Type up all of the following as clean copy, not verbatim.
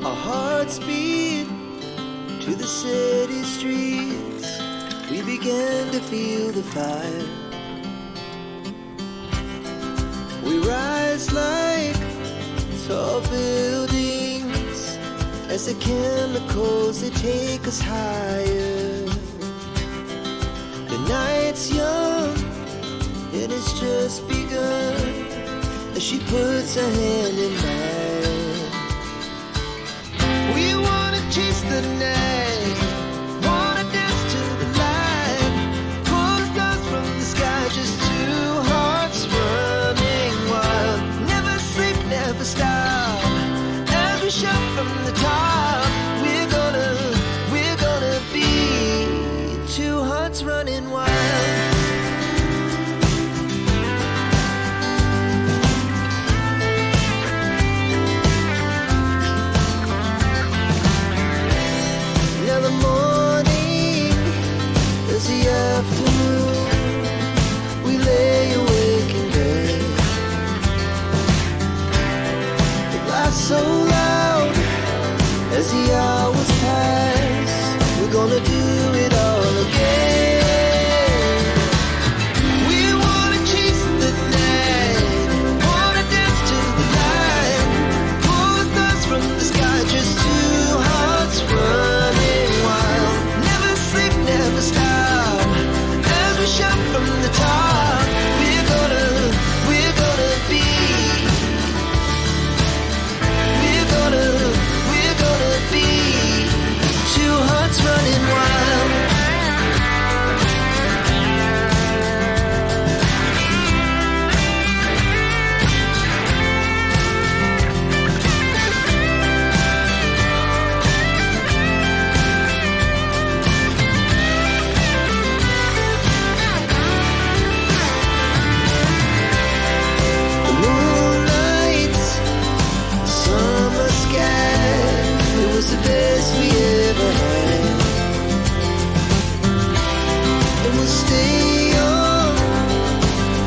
Our hearts beat to the city streets. We began to feel the fire. We rise like tall buildings as the chemicals, they take us higher. The night's young and it's just begun as she puts her hand in mine. We wanna chase the night, wanna dance to the light, pull the stars from the sky, just two hearts running wild. Never sleep, never stop, as we shout from the top. We're gonna be two hearts running wild. So loud as the hours pass, we're gonna do it all again. We wanna chase the night, wanna dance to the light, pull the stars from the sky, just two hearts running wild. Never sleep, never stop, as we shout from the top. We're gonna be two hearts running wild. The moonlight, summer sky, it was the best we ever had. And we'll stay on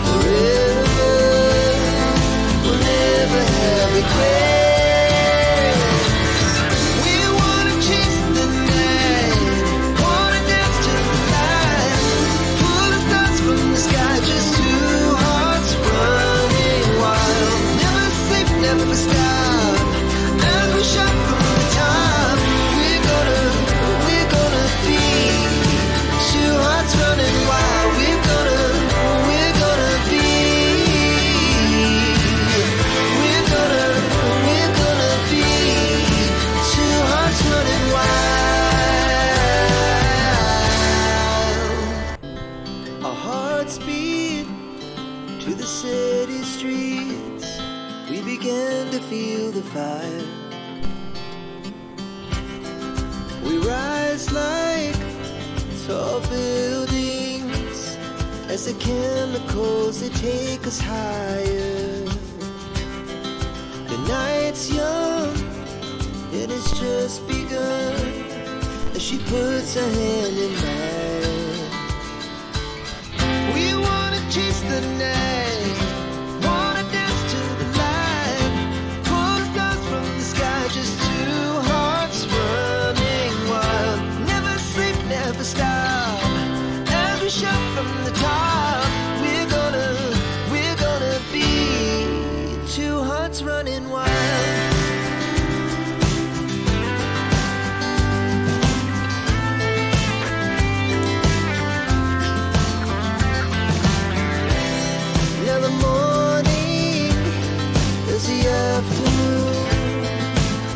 forever. We'll never have regrets. We wanna chase the night, wanna dance to the light, pull the stars from the sky, just two hearts running wild. Never sleep, never stop, as we shout from the top. We're gonna be two hearts running wild. We're gonna be two hearts running wild. Our hearts beat to the city streets. We began to feel the fire. We rise like tall buildings as the chemicals, they take us higher. The night's young and it's just begun as she puts her hand in mine. We wanna chase the night, wanna dance to the light, pull the stars from the sky, just two hearts running wild. Never sleep, never stop, as we shout from the top. We're gonna be two hearts running wild. Now the morning is the afternoon.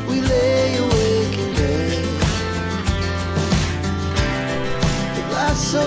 We lay awake in bed. It lasts so